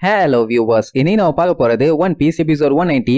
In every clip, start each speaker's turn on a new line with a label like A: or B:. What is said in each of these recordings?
A: Hello viewers, இன்னைக்கு நம்ம பார்க்க போறது ஒன் பீஸ் எபிசோட் 190.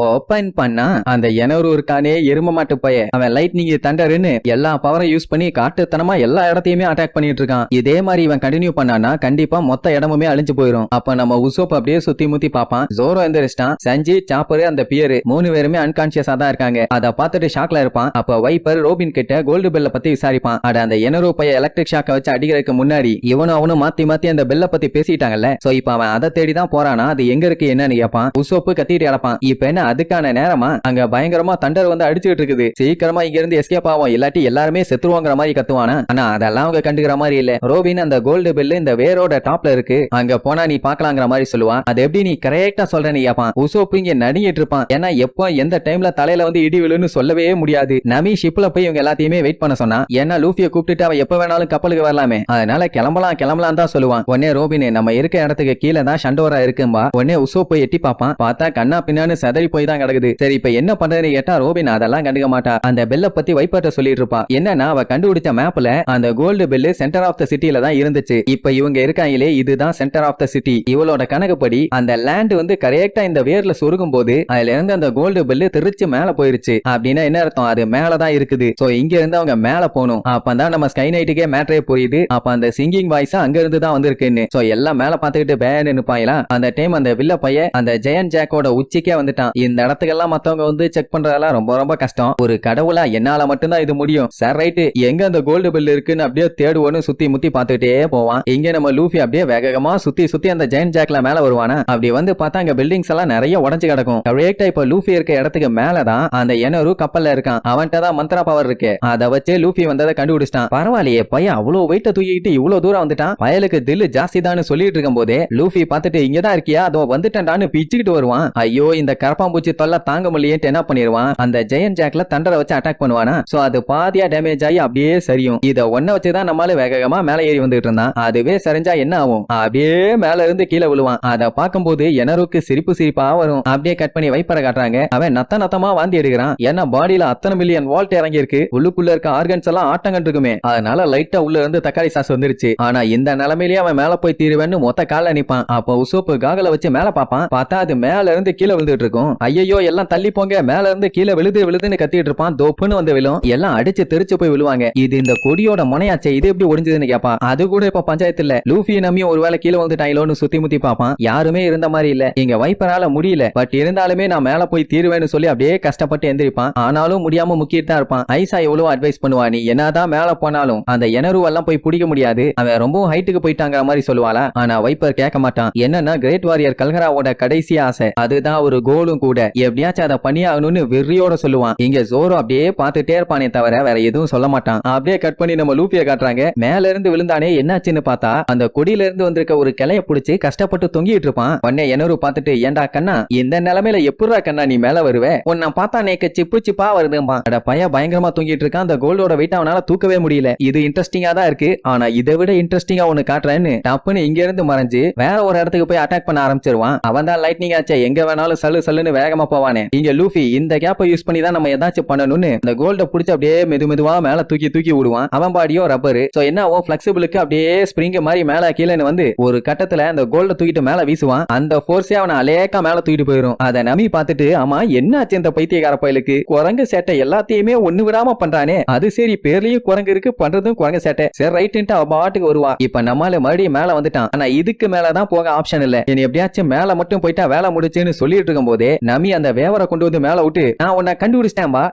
A: ஓபன் பண்ணா அந்த எனரு இருக்கானே எரும மாட்டு பைய, அவன் லைட்னிங் தண்டர்னு எல்லா பவரை யூஸ் பண்ணி காட்டுத்தனமா எல்லா இடத்தையுமே அட்டாக் பண்ணிட்டு இருக்கான். இதே மாதிரி இவன் கண்டினியூ பண்ணானா கண்டிப்பா மொத்த இடமுமே அழிஞ்சு போயிடும். அப்ப நம்ம உசோப் அப்படியே சுத்தி முத்தி பாப்பான். ஜோரோ எந்திரிச்சிட்டான். சஞ்சி, சாப்பர், அந்த பியரு 3 பேருமே அன்கான்சியஸா தான் இருக்காங்க. அத பார்த்துட்டு ஷாக்ல இருப்பான். அப்ப வைப்பர் ரோபின் கிட்ட கோல்டு பெல்ல பத்தி விசாரிப்பான். அட அந்த எனரு பைய எலக்ட்ரிக் ஷாக்க வச்சு அடிக்கிறதுக்கு முன்னாடி இவனும் அவனும் மாத்தி மாத்தி அந்த பெல்ல பத்தி பேசிட்டாங்கல்ல. சோ இப்ப அவன் அதை தேடிதான் போறானா. அது எங்க இருக்கு என்னன்னு கேட்பான். உசோப்பு கத்திட்டு இழப்பான். இப்ப என்ன அதுக்கான நேரமா? அங்க பயங்கரமா தண்டர் வந்து அடிச்சுட்டு இருக்குது. சீக்கிரமா இங்க இருந்து எஸ்கேப் ஆகும், இல்லாட்டி எல்லாருமே செத்துருவாங்கிற மாதிரி கத்துவானா. ஆனா அதெல்லாம் அவங்க கண்டுக்கிற மாதிரி இல்ல. ரோபின் அந்த கோல்டு பெல் இந்த வேரோட டாப்ல இருக்கு, அங்க போனா நீ பாக்கலாங்கிற மாதிரி சொல்லுவான். அது எப்படி நீ கரெக்டா சொல்றேன்னு கேப்பான். உசோப்பு இங்க நடுங்கிட்டு இருப்பான். ஏன்னா எப்போ எந்த டைம்ல தலையில வந்து இடி விழுன்னு சொல்லவே முடியாது. நமி ஷிப்ல போய் இவங்க எல்லாத்தையுமே வெயிட் பண்ண சொன்னா. ஏன்னா லூஃபியை கூப்பிட்டுட்டு அவன் எப்ப வேணாலும் கப்பலுக்கு வரலாமே, அதனால கிளம்பலாம் தான் சொல்லுவான். உடனே ரோபின் நம்ம இருக்க இடத்துக்கு கீழே தான் ஷண்டோரா இருக்கும்பா. உடனே உசோப்பு எட்டி பாப்பான். பார்த்தா கண்ணா பின்னான்னு சதறி போய் தான் கிடக்குது. சரி இப்ப என்ன பண்றதுன்னு கேட்டா ரோபின் அதெல்லாம் கண்டுக்க மாட்டா. அந்த பெல்ல பத்தி வைப்பர்ட்ட சொல்லிட்டு இருப்பா. என்னன்னா அவ கண்டுபிடிச்ச மேப்ல அந்த gold bell centre of the சிட்டில தான் இருந்துச்சு. இப்ப இவங்க இருக்காங்களே இதுதான் சென்டர் ஆஃப் த சிட்டி. இவளோட கணக்குப்படி அந்த லேண்ட் வந்து கரெக்டா இந்த வேர்ல சொருகும் போது அதுல இருந்து அந்த கோல்டு பெல் திருச்சு மேல போயிருச்சு. அப்படின்னா என்ன அர்த்தம்? அது மேலதான் இருக்குது. சோ இங்க இருந்து அவங்க மேல போகணும். அப்பதான் நம்ம ஸ்கை நைட்டுக்கே மேட்ரே புரியுது. அப்ப அந்த சிங்கிங் வாய்ஸ் அங்க இருந்து தான் வந்திருக்குன்னு. சோ எல்லாம் மேல பாத்துக்கிட்டு பேன்னு நிப்பாங்களா. அந்த டைம் அந்த வில்ல பைய அந்த ஜெயன் ஜாக்கோட உச்சிக்கே வந்துட்டான். இந்த இடத்துக்கெல்லாம் மத்தவங்க வந்து செக் பண்றதெல்லாம் ரொம்ப கஷ்டம். ஒரு கடவுளா என்னால மட்டும்தான் இது முடியும். சார் ரைட், எங்க அந்த கோல்டு பெல் இருக்குன்னு அப்படியே தேடுவோன்னு சுத்தி முத்தி பாத்துக்கிட்டே போவான். இங்க நம்ம லூஃபி அப்படியே வேகமா சுத்தி அந்த ஜெயன் ஜாக்ல மேல வருவானா. அப்படி வந்து பார்த்தா அங்க பில்டிங்ஸ் எல்லாம் நிறைய உடைஞ்சு கிடக்கும். கரெக்டா இப்ப லூஃபி இருக்க இடத்துக்கு மேலதான் அந்த எனரு கப்பல்ல இருக்கான். அவன்கிட்ட தான் மந்த்ரா பவர் இருக்கு. அதை வச்சு லூஃபி வந்ததை கண்டுபிடிச்சிட்டான். பரவாயில்லையே பையன் அவ்வளவு வெயிட்ட தூக்கிட்டு இவ்வளவு தூரம் வந்துட்டான். பயலுக்கு தில்லு ஜாஸ்தி தான் சொல்லிட்டு இருக்கும் போதே லூஃபி பார்த்துட்டு இங்கதான் இருக்கியா, அதோ வந்துட்டான்னு பிச்சுக்கிட்டு வருவான். ஐயோ இந்த கரப்பாம்பூச்சி தொல்லை தாங்க முடியல என்ன பண்ணிடுவான். அந்த ஜெயன் ஜாக்ல தண்டரை வச்சு அட்டாக் பண்ணுவானா. சோ அது பாதியா டேமேஜ் ஆகி அப்படியே சரியும். இத ஒன்ன வச்சுதான் நம்மளால வேகமா மேல ஏறி வந்துட்டு இருந்தான். அதுவே சரிஞ்சா என்ன ஆகும்? அப்படியே மேல இருந்து கீழே விழுவான். அத பார்க்கும்போது எனருக்கு சிரிப்பா வரும். அப்படியே கட் பண்ணி வைப்பரை காட்டுறாங்க. அவன் நத்தமா வாந்தி எடுக்கிறான். ஏன்னா பாடியில அத்தனை மில்லியன் வால்ட் இறங்கி இருக்கு. உள்ளுக்குள்ள இருக்க ஆர்கன்ஸ் எல்லாம் ஆட்டங்கண்டு இருக்குமே, அதனால லைட்டா உள்ள இருந்து தக்காளி சாஸ் வந்துருச்சு. ஆனா இந்த நிலைமையிலேயே அவன் மேல போய் தீருவேன்னு மொத்த கால நிப்பான். அப்ப உசோப்பு காகல வச்சு மேல பாப்பான். பார்த்தா அது மேல இருந்து கீழே விழுந்துட்டு இருக்கும். ஐயோ எல்லாம் தள்ளி போங்க, மேல இருந்து கீழே விழுதுன்னு கத்திட்டு இருப்பான். தோப்புன்னு வந்து விழும். எல்லாம் அடிச்சு தெரிச்சு போய் விழுவாங்க. இது இந்த கொடியோட முனையாச்சே, இது எப்படி ஒடிஞ்சதுன்னு கேப்பா. அது கூட இப்ப பஞ்சாயத்து இல்ல. லூஃபி நம்பியும் ஒருவேளை கீழே வந்துட்டாங்களோன்னு சுத்தி முத்தி பாப்பான். யாருமே இருந்த மாதிரி இல்ல. இங்க வைப்பரால முடியல. பட் இருந்தாலுமே நான் மேல போய் தீருவேன்னு சொல்லி அப்படியே கஷ்டப்பட்டு எந்திரிப்பான். ஆனாலும் முடியாம முக்கிட்டு தான் இருப்பான். ஐசா எவ்வளவு அட்வைஸ் பண்ணுவா, நீ என்னதான் மேல போனாலும் அந்த எனருவெல்லாம் போய் பிடிக்க முடியாது, அவன் ரொம்ப ஹைட்டுக்கு போயிட்டாங்கிற மாதிரி சொல்லுவாளா. ஆனா வைப்பர் கேட்க மாட்டான். என்னன்னா கிரேட் வாரியர் கல்கராவோட கடைசி ஆசை, அதுதான் ஒரு கோலும் கூட. எப்படியாச்சும் அதை பண்ணியாகணும்னு வெறியோட சொல்லுவான். இங்க ஜோரோ அப்படியே பார்த்துட்டே இருப்பானே தவிர வேற எதுவும் சொல்ல மாட்டான். அப்படியே கட் பண்ணி நம்ம லூஃபியை காட்டுறாங்க. மேல இருந்து விழுந்தானே என்னாச்சுன்னு பார்த்தா அந்த கொடியில இருந்து வந்திருக்க ஒரு கிளைய பிடிச்சி கஷ்டப்பட்டு தொங்கிட்டு இருப்பான். உடனே எனரு பார்த்துட்டு ஏண்டா கண்ணா இந்த நிலைமையில எப்படா கண்ணா நீ மேல வருவே, உன்னை பார்த்தா நேக்க சிப்பா வருதும்பா. அட பையன் பயங்கரமா தூங்கிட்டு இருக்கான். அந்த கோல்டோட வெயிட் அவனால தூக்கவே முடியல. இது இன்ட்ரெஸ்டிங்கா தான் இருக்கு. ஆனா இதை விட இன்ட்ரெஸ்டிங்கா ஒன்னு காட்டுறேன்னு டப்புன்னு இங்க இருந்து மறைஞ்சு வேற ஒரு இடத்துக்கு போய் அட்டாக் பண்ண ஆரம்பிச்சிருவான். அவன் தான் லைட்னிங் ஆச்சே, எங்க வேணாலும் சல்லுன்னு வேகமா போவானே. இங்க லூஃபி இந்த கேப்பை யூஸ் பண்ணி தான் நம்ம ஏதாச்சும் பண்ணணும்னு அந்த கோல்ட புடிச்சு அப்படியே மெதுவா மேல தூக்கி விடுவான். அவன் பாடியோ ரப்பரு. சோ என்ன ஆகும், பிளெக்சிபிளுக்கு அப்படியே ஸ்ப்ரிங் மாதிரி மேல கீழேன்னு வந்து ஒரு கட்டத்துல அந்த கோல்ட தூக்கிட்டு மேல வீசுவான். அந்த போர்ஸே அவனை அலேக்கா மேல தூக்கிட்டு போயிடும். அதை நம்பி பார்த்துட்டு ஆமா என்ன ஆச்சு இந்த பைத்தியக்கார பயலுக்கு, குரங்கு சேட்டை எல்லாத்தையுமே ஒண்ணு விடாம பண்றானே. அது சரி பேர்லயும் குரங்கு இருக்கு, பண்றதும் குரங்கு சேட்டை. சரி ரைட்டு அவ பாட்டுக்கு வருவா. இப்ப நம்மால மறுபடியும் மேல வந்துட்டான். ஆனா இதுக்கு மேலதான் போக ஆப்ஷன் இல்ல. இனி எப்படியாச்சும் மேல மட்டும் போயிட்டா வேலை முடிச்சுன்னு சொல்லிட்டு இருக்கும் போதே நமி அந்த வேவரை கொண்டு வந்து மேல விட்டு நான் உன்னை கண்டுபிடிச்சிட்டேன்பா,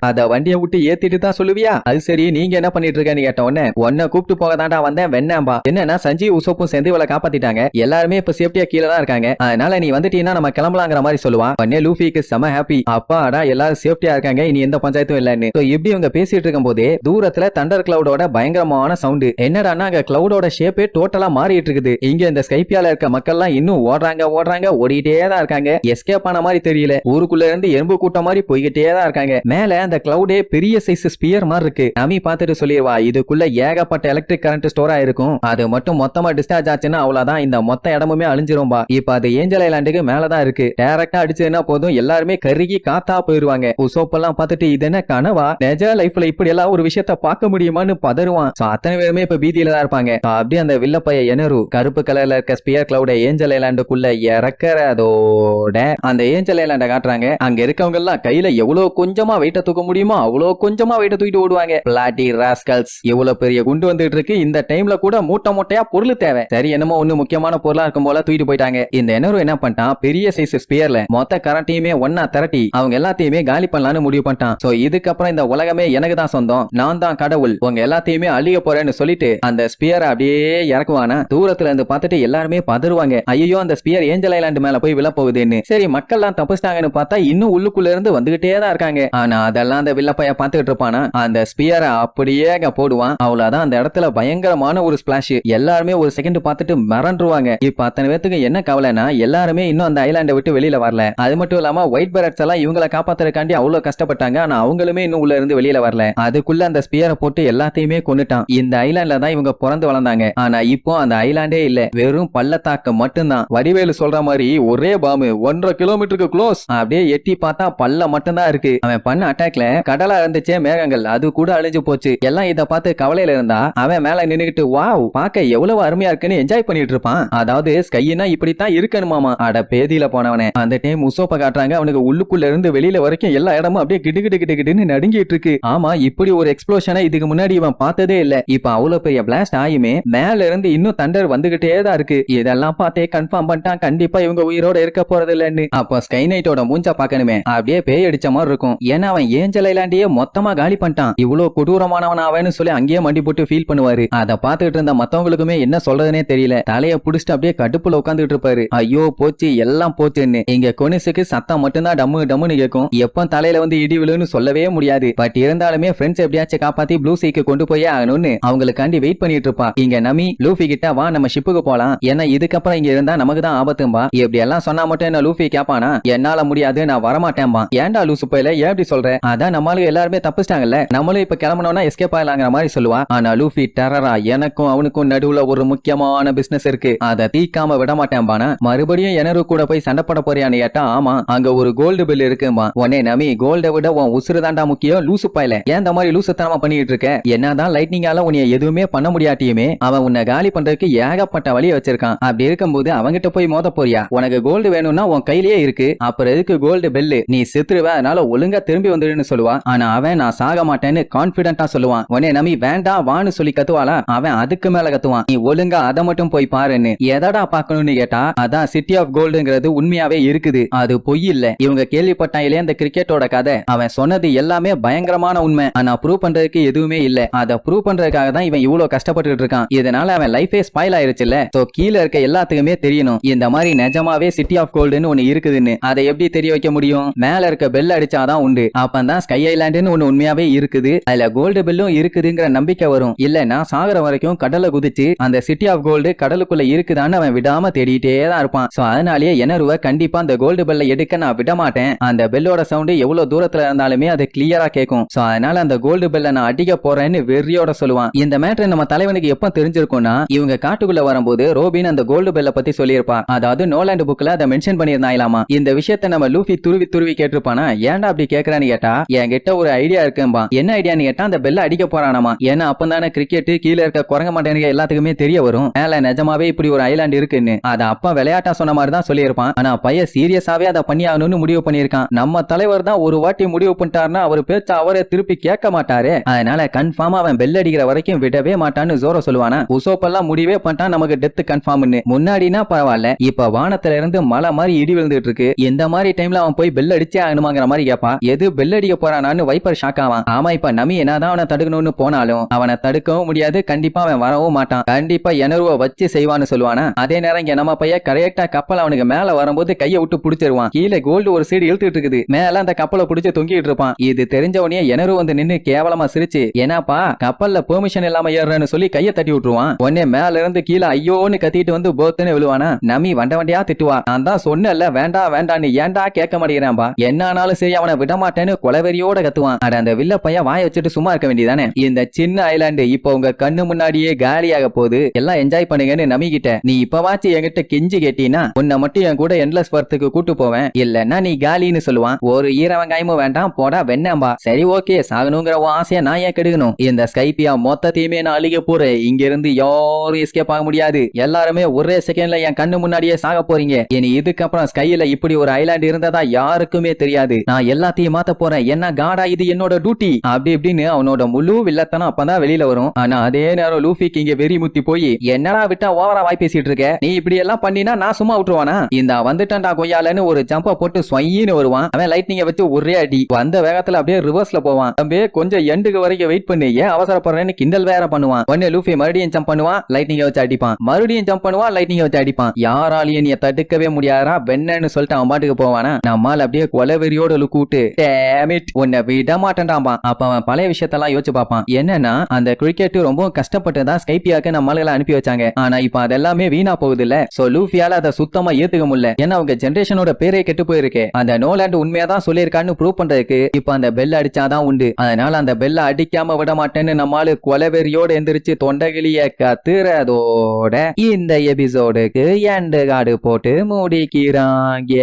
A: அத வண்டியை விட்டு ஏத்திட்டு தான் சொல்லுவியா, அது சரி நீங்க என்ன பண்ணிட்டு இருக்கேன்னு கேட்ட உடனே உன்னை கூப்பிட்டு போக தாண்டா வந்தேன் வெண்ணாம்பா. என்னன்னா சஞ்சீவ் உசோப்பும் சேர்ந்து இவளை காப்பாத்திட்டாங்க. எல்லாருமே இப்ப சேஃப்டியா கீழே தான் இருக்காங்க. அதனால நீ வந்துட்டீங்கன்னா நம்ம கிளம்பலாங்கிற மாதிரி சொல்லுவான். உடனே லூஃபிக்கு செம ஹாப்பி. அப்பாடா எல்லாரும் சேஃப்டியா இருக்காங்க, இனி எந்த பஞ்சாயத்தும் இல்லன்னு. இப்படி இவங்க பேசிட்டு இருக்கும் போதே தூரத்துல தண்டர் கிளவுடோட பயங்கரமான சவுண்ட். என்னடான்னா அங்க கிளவுடோட ஷேப்பே டோட்டலா மாறிட்டு இருக்குது. இங்க இந்த ஸ்கைப்பியால இருக்க மக்கள் எல்லாம் இன்னும் ஓடுறாங்க ஓடிட்டே தான் இருக்காங்க. எஸ்கேப் ஆன மாதிரி தெரியல. ஊருக்குள்ள இருந்து எறும்பு கூட்டம் மாதிரி போய்கிட்டே தான் இருக்காங்க. மேல அந்த கிளவுடே பெரிய சைஸ் ஸ்பியர் மாதிரி இருக்கு. நமி பார்த்துட்டு சொல்லிடுவா, இதுக்குள்ள ஏகப்பட்ட எலக்ட்ரிக் கரண்ட் ஸ்டோர் ஆயிருக்கும். அது மட்டும் மொத்தமா டிஸ்சார்ஜ் ஆச்சுன்னா அவ்வளவுதான், இந்த மொத்த இடமுமே அழிஞ்சிரும்பா. இப்ப அது ஏஞ்சல் ஐலாண்டுக்கு மேலதான் இருக்கு. டைரக்டா அடிச்சதுன்னா போதும், எல்லாருமே கருகி காத்தா போயிருவாங்க. உசோப்பெல்லாம் பார்த்துட்டு இது என்ன கனவா, நிஜ லைஃப்ல இப்படி எல்லாம் ஒரு விஷயத்த பார்க்க முடியுமான்னு பதறுவான். அத்தனை பேருமே இப்ப பீதியில தான் இருப்பாங்க. அப்படியே அந்த வில்லப்பைய எனரு கருப்பு கலர்ல இருக்க ஸ்பியர் கிளவுட ஏஞ்சல் ஐலாண்டுக்குள்ள இறக்கறதோட அந்த ஏஞ்சல் ஐலாண்ட காட்டுறாங்க. அங்க இருக்கவங்க எல்லாம் கையில எவ்வளவு கொஞ்சமா வெயிட்ட தூக்க முடியுமோ அவ்வளவு கொஞ்சமா வெயிட்ட தூக்கிட்டு ஓடுவாங்க. பிளாட்டி ராஸ்கல்ஸ், எவ்வளவு பெரிய குண்டு வந்துட்டு இருக்கு, இந்த டைம்ல கூட மூட்டை மூட்டையா பொருள் தேவை. சரி, என்னமோ ஒண்ணு முக்கியமான பொருளா இருக்கும் போல தூக்கிட்டு போயிட்டாங்க. இந்த எனரு என்ன பண்ணிட்டான், பெரிய சைஸ் ஸ்பியர்ல மொத்த கரண்டையுமே ஒன்னா திரட்டி அவங்க எல்லாத்தையுமே காலி பண்ணலாம்னு முடிவு பண்ணிட்டான். சோ இதுக்கப்புறம் இந்த உலகமே எனக்கு தான் சொந்தம், நான் தான் கடவுள், உங்க எல்லாத்தையுமே அழிய போறேன்னு சொல்லிட்டு அந்த ஸ்பியரை அப்படியே இறக்குவானா. தூரத்துல இருந்து பார்த்துட்டு எல்லாருமே பதறுவாங்க, ஐயோ அந்த ஸ்பியர் ஏஞ்சல் ஐலாண்டு மேல போய் விழ போகுதுன்னு. சரி, மக்கள் எல்லாம் தப்பிச்சிட்டாங்கன்னு பார்த்தா இன்னும் உள்ளுக்குள்ள இருந்து வந்துகிட்டே தான் இருக்காங்க. ஆனா அதெல்லாம் அந்த வில்லப்பைய பார்த்துட்டு இருப்பானா. அந்த ஸ்பியரை அப்படியே போடுவான். அவ்வளவுதான், அந்த இடத்துல பயங்கரமான ஒரு ஸ்பிளாஷ். எல்லாருமே ஒரு செகண்ட் பார்த்துட்டு மிரண்டுருவாங்க. இப்ப அத்தனை பேத்துக்கு என்ன கவலைனா, எல்லாருமே இன்னும் அந்த ஐலாண்டை விட்டு வெளியில வரல. அது மட்டும் இல்லாம ஒயிட் பேரட்ஸ் எல்லாம் இவங்களை காப்பாத்துறதுக்காண்டி அவ்வளவு கஷ்டப்பட்டாங்க. ஆனா அவங்களுமே இன்னும் உள்ள இருந்து வெளியில வரல. அதுக்குள்ள அந்த ஸ்பியரை போட்டு எல்லாத்தையுமே கொன்னுட்டான். இந்த ஐலாண்ட்ல தான் இவங்க பிறந்து வளர்ந்தாங்க. ஆனா இப்போ அந்த ஐலாண்டே இல்ல, வெறும் பள்ளத்தாக்கு மட்டும்தான். வடிவேலு சொல்ற மாதிரி ஒரே பாம்பு 1.5 கிலோமீட்டருக்கு க்ளோஸ். அப்படியே எட்டி பார்த்தா பள்ள மட்டும்தான் இருக்கு. அவன் பண்ண அட்டாக்ல கடலா இருந்துச்சே மேகங்கள், அது கூட அழிஞ்சு போச்சு. எல்லாம் இத பார்த்து கவலையில இருந்தா அவன் மேல நின்னுகிட்டு வாவ் பார்க்க எவ்வளவு அருமையா இருக்குன்னு என்ஜாய் பண்ணிட்டு இருப்பான். அதாவது ஸ்கைனா இப்படித்தான் இருக்கணுமாமா. அட பேதியில போனவனே. அந்த டைம் உசோப்ப காட்டுறாங்க. அவனுக்கு உள்ளுக்குள்ள இருந்து வெளியில வரைக்கும் எல்லா இடமும் அப்படியே கிடுகிட்டு நடுங்கிட்டு இருக்கு. ஆமா, இப்படி ஒரு எக்ஸ்ப்ளோஷனை இதுக்கு முன்னாடி இவன் பார்த்ததே இல்ல. இப்ப அவ்வளவு பெரிய பிளாஸ்ட் ஆயுமே மேல இருந்து இன்னும் தண்டர் வந்துகிட்டே தான் இருக்கு. இதெல்லாம் பார்த்தே கன்ஃபார்ம் பண்ணிட்டான், கண்டிப்பா இவங்க உயிரோட இருக்க போறது இல்லன்னு. அப்ப ஸ்கை நைட்டோட மூஞ்ச பார்க்கணுமே, அப்படியே பேய் அடிச்ச மாதிரி இருக்கும். ஏன்னா அவன் ஏஞ்சல் ஐலாண்டையே மொத்தமா காலி பண்ணிட்டான். இவ்வளவு கொடூரமானவன் அவன்னு சொல்லி அங்கேயே மண்டி போட்டு ஃபீல் பண்ணுவாரு. அதை பார்த்துட்டு இருந்த மத்தவங்களுக்குமே என்ன சொல்றதுனே தெரியல. தலைய புடிச்சிட்டு அப்படியே கடுப்புல உட்காந்துட்டு இருப்பாரு. ஐயோ போச்சு, எல்லாம் போச்சுன்னு. இங்க கொனிசுக்கு சத்தம் மட்டும்தான் டம்மு டம்முன்னு கேட்கும். எப்ப தலையில வந்து இடி விழுன்னு சொல்லவே முடியாது. பட் இருந்தாலுமே ஃப்ரெண்ட்ஸ் எப்படியாச்சும் காப்பாத்தி ப்ளூ சீக்கு கொண்டு போயே ஆகணும்னு அவங்களுக்காண்டி வெயிட் பண்ணிட்டு இருப்பா. இங்க நமி லூஃபி கிட்ட வா நம்ம ஷிப்புக்கு போலாம், ஏன்னா இதுக்கப்புறம் இங்க இருந்தா நமக்கு தான் ஆபத்தும்பா. இப்படி எல்லாம் சொன்னா மட்டும் என்ன லூஃபி கேப்பானா, என்னால முடியாது நான் வரமாட்டேன்பா. ஏன்டா லூசு போயில ஏன் இப்படி சொல்ற, அதான் நம்மளுக்கு எல்லாருமே தப்பிச்சிட்டாங்கல்ல, நம்மளும் இப்ப கிளம்பணும்னா எஸ்கேப் ஆகலாங்கிற மாதிரி சொல்லுவா. ஆனா லூஃபி டெரரா, எனக்கும் அவனுக்கும் நடுவுல ஒரு முக்கியமான பிசினஸ் இருக்கு, அதை தீக்காம விட மாட்டேன்பானா. மறுபடியும் எனரு கூட போய் சண்டை போட போறியான்னு கேட்டா ஆமா, அங்க ஒரு கோல்டு பில் இருக்குமா. உடனே நமி கோல்ட விட உன் உசுறு தாண்டா முக்கியம் லூசு பாயில, ஏன் இந்த மாதிரி லூசுத்தனமா பண்ணிட்டு இருக்க, என்னதான் லைட்னிங்கால உன்னை எதுவுமே பண்ண முடியாட்டியுமே அவன் உன்னை காலி பண்றதுக்கு ஏகப்பட்ட வழியை வச்சிருக்கான். அப்படி இருக்கும்போது அவங்கிட்ட போய் மோத போறியா, உனக்கு கோல்டு வேணும்னா உன் கையிலேயே இருக்கு, அப்புறம் எதுக்கு கோல்டு பெல்லு, நீ செத்துருவ, அதனால ஒழுங்கா திரும்பி வந்துடுன்னு சொல்லுவா. ஆனா அவன் நான் சாக மாட்டேன்னு கான்பிடென்டா சொல்லுவான். உடனே நமி வேண்டாம் வான்னு சொல்லி கத்துவாளா, அவன் அதுக்கு மேல கத்துவான், நீ ஒழுங்கா அதை மட்டும் போய் பாருன்னு. எதடா பாக்கணும்னு கேட்டா அதான் சிட்டி ஆஃப் கோல்டுங்கிறது உண்மையாவே இருக்குது, அது பொய் இல்ல. இவங்க கேள்விப்பட்டாங்களே அந்த கிரிக்கெட்டோட கதை, அவன் சொன்னது எல்லாமே பயங்கரமான உண்மை. ஆனா ப்ரூவ் பண்றதுக்கு எதுவுமே இல்ல, அதை ப்ரூவ் பண்றதுக்காக தான் இவன் இவ்வளவு கஷ்டப்பட்டு இருக்கான். இதனால அவன் லைஃபே ஸ்பாயில் ஆயிருச்சுல்ல. சோ கீழ இருக்க எல்லாத்துக்குமே தெரியணும் இந்த மாதிரி நிஜமாவே சிட்டி ஆஃப் கோல்டுன்னு ஒண்ணு இருக்குதுன்னு. அதை எப்படி தெரிய வைக்க முடியும், மேல இருக்க பெல் அடிச்சாதான் உண்டு. அப்பதான் ஸ்கை ஐலாண்டுன்னு ஒண்ணு உண்மையாவே இருக்குது, அதுல கோல்டு பெல்லும் இருக்குதுங்கிற நம்பிக்கை வரும். இல்லன்னா சாகர வரைக்கும் கடலை குதிச்சு அந்த சிட்டி ஆஃப் கோல்டு கடலுக்குள்ள இருக்குதான்னு அவன் விடாம தேடிட்டே தான் இருப்பான். சோ அதனாலேயே எனருவ கண்டிப்பா அந்த கோல்டு பெல்ல எடுக்க நான் விட மாட்டேன், அந்த பெல்லோட சவுண்ட் எவ்வளவு தூரத்துல இருந்தாலுமே அது கிளியரா கேட்கும். சோ அதனால அந்த கோல்டு பெல்ல நான் அடிக்க போறேன்னு வெறியோட சொல்லுவான். இந்த மேட்டர் நம்ம தலைவனுக்கு எப்ப தெரிஞ்சிருக்கும்னா, இவங்க காட்டுக்குள்ள வரும்போது ரோபின் அந்த கோல்டு பெல்ல பத்தி சொல்லியிருப்பா. அதாவது நோலாண்ட் புக்ல அதை மென்ஷன் பண்ணியிருந்தாங்களாமா. இந்த விஷயத்தை நம்ம லூஃபி துருவி கேட்டிருப்பானா. ஏன்டா அப்படி கேக்குறான்னு கேட்டா என்கிட்ட ஒரு ஐடியா இருக்கும்பா. என்ன ஐடியான்னு கேட்டா அந்த பெல்ல அடிக்க போறானாமா. ஏன்னா அப்பந்தானே கிரிக்கெட் கீழே இருக்க குரங்க மாட்டேனுங்க எல்லாத்துக்குமே தெரிய வரும், மேல நிஜமாவே இப்படி ஒரு ஐலாண்ட் இருக்குன்னு. அதை அப்பா விளையாட்டா சொன்ன மாதிரி தான் சொல்லியிருப்பான். ஆனா பையன் சீரியஸாவே அதை பண்ணி ஆகணும்னு முடிவு பண்ணியிருக்கான். நம்ம தலைவர் தான் ஒரு வாட்டி முடிவு பண்ணிட்டாருன்னா அவர் பேச்ச அவரே திருப்பி கேட்க மாட்டாரு. அதனால கன்ஃபார்மா அவன் பெல் அடிக்கிற வரைக்கும் விடவே மாட்டான்னு ஜோரோ சொல்லுவானா. உசோப்பெல்லாம் முடிவே பண்ணிட்டான் நமக்கு டெத் கன்ஃபார்ம்னு. முன்னாடினா பரவாயில்ல, இப்ப வானத்துல இருந்து மலை மாதிரி இடி விழுந்துட்டு இருக்கு. இந்த மாதிரி டைம்ல அவன் போய் பெல் அடிச்சே ஆகணுமாங்கிற மாதிரி கேப்பா. எது பெல் அடிக்க போறானான்னு வைப்பர் ஷாக் ஆவான். ஆமா, இப்ப நமி என்னதான் அவனை தடுக்கணும்னு போனாலும் அவனை தடுக்கவும் முடியாது, கண்டிப்பா அவன் வரவும் மாட்டான். கண்டிப்பா எனருவ வச்சு செய்வான்னு சொல்லுவானா. அதே நேரம் இங்க நம்ம பையன் கரெக்டா கப்பல் அவனுக்கு மேல வரும்போது கையை விட்டு புடிச்சிருவான். கீழே கோல்டு ஒரு சைடு இழுத்துட்டு இருக்குது, மேல அந்த கப்பலை புடிச்சு தொங்கிட்டு இருப்பான். இது தெரிஞ்சவனே எனரு வந்து நின்னு கேவலமா சிரிச்சு, ஏனாப்பா கப்பல்ல பெர்மிஷன் இல்லாம ஏறன்னு சொல்லி கையை தட்டி விட்டுருவான். உடனே மேல இருந்து கீழே ஐயோன்னு கத்திட்டு வந்து போத்துன்னு விழுவானா. நமி வண்ட வண்டியா திட்டுவா. நான் தான் சொன்னேன்ல வேண்டாம் வேண்டான்னு ஏன்டா கேட்க மாட்டேங்கிறான்பா. என்ன ஆனாலும் சரி அவனை விட மாட்டேன்னு கொலவெறியோட கத்துவான். அட அந்த வில்ல பையன் வாய வச்சுட்டு சும்மா இருக்க வேண்டியதானே. இந்த சின்ன ஐலாண்டு இப்போ உங்க கண்ணு முன்னாடியே காலியாக போகுது, எல்லாம் என்ஜாய் பண்ணுங்கன்னு நம்பிக்கிட்ட. நீ இப்பவாச்சு என்கிட்ட கெஞ்சி கேட்டீனா உன்னை மட்டும் என் கூட எண்ட்லெஸ் பர்த்துக்கு கூட்டு போவேன், இல்லன்னா நீ காலின்னு சொல்லுவான். ஒரு ஈர வெங்காயமும் வேண்டாம் போடா வெண்ணாம்பா. சரி ஓகே, சாகணுங்கிற ஆசையா நான் ஏன் கெடுக்கணும். இந்த ஸ்கைப்பியா மொத்தத்தையுமே நான் அழிக்க போறேன். இங்க இருந்து யாரும் எஸ்கேப் ஆக முடியாது. எல்லாருமே ஒரே செகண்ட்ல என் கண்ணு முன்னாடியே சாக போறீங்க. இனி இதுக்கப்புறம் ஸ்கைல இப்படி ஒரு ஐலாண்ட் இருந்ததா யாருக்குமே தெரியாது. நான் எல்லாத்தையும் மாத்த போறேன். என்ன காடா, இது என்னோட டியூட்டி அப்படி இப்படின்னு அவனோட முழு வில்லத்தனம் அப்பதான் வெளியில வரும். ஆனா அதே நேரம் லூஃபிக்கு இங்க வெறி முத்தி போய் என்னடா விட்டா ஓவரா வாய் பேசிட்டு இருக்க, நீ இப்படி எல்லாம் பண்ணினா நான் சும்மா விட்டுருவானா, இந்த வந்துட்டான்டா கொய்யாலன்னு ஒரு ஜம்ப போட்டு ஸ்வைன்னு வருவான். அவன் லைட்னிங்க வச்சு ஒரே அடி வந்த வேகத்துல அப்படியே ரிவர்ஸ்ல போவான். தம்பி கொஞ்சம் எண்டுக்கு வரைக்கும் வெயிட் பண்ணி ஏன் அவசரப்படுறேன்னு கிண்டல் வேற பண்ணுவான். உடனே லூஃபி மறுபடியும் ஜம்ப் பண்ணுவான், லைட்னிங்க வச்சு அடிப்பான். மறுபடியும் ஜம்ப் பண்ணுவான், லைட்னிங்க வச்சு அடிப்பான். யாராலையும் நீ தடுக்கவே முடியாதா வெண்ணன்னு சொல்லிட்டு அவன் பாட்டுக்கு போவானா. நம்மால் அப்படியே கொலவெறியோட லுக்கு விட்டு டேம் இட் உன்னை விட மாட்டேன்டாம்பா. அப்ப அவன் பழைய விஷயத்தெல்லாம் யோசிச்சு பார்ப்பான். என்னன்னா அந்த கிரிக்கெட் ரொம்ப கஷ்டப்பட்டு தான் ஸ்கைப்பியாக்கு நம்ம ஆளுகளை அனுப்பி வச்சாங்க. ஆனா இப்ப அதெல்லாமே வீணா போகுது இல்ல. சோ லூஃபியால அதை சுத்தமா ஏத்துக்க முடியல. ஏன்னா அவங்க ஜெனரேஷனோட பேரே கெட்டு போயிருக்கு. அந்த நோலாண்ட் உண்மையாதான் சொல்லியிருக்கான்னு ப்ரூவ் பண்றதுக்கு இப்ப அந்த பெல் அடிச்சாதான் உண்டு. அதனால அந்த பெல்ல அடிக்காம விட மாட்டேன்னு நம்மால கொலவெறியோட எந்திரிச்சு தொண்டகிளிய கத்துறதோட இந்த எபிசோடுக்கு எண்டு கார்டு போட்டு முடிக்கிறாங்க.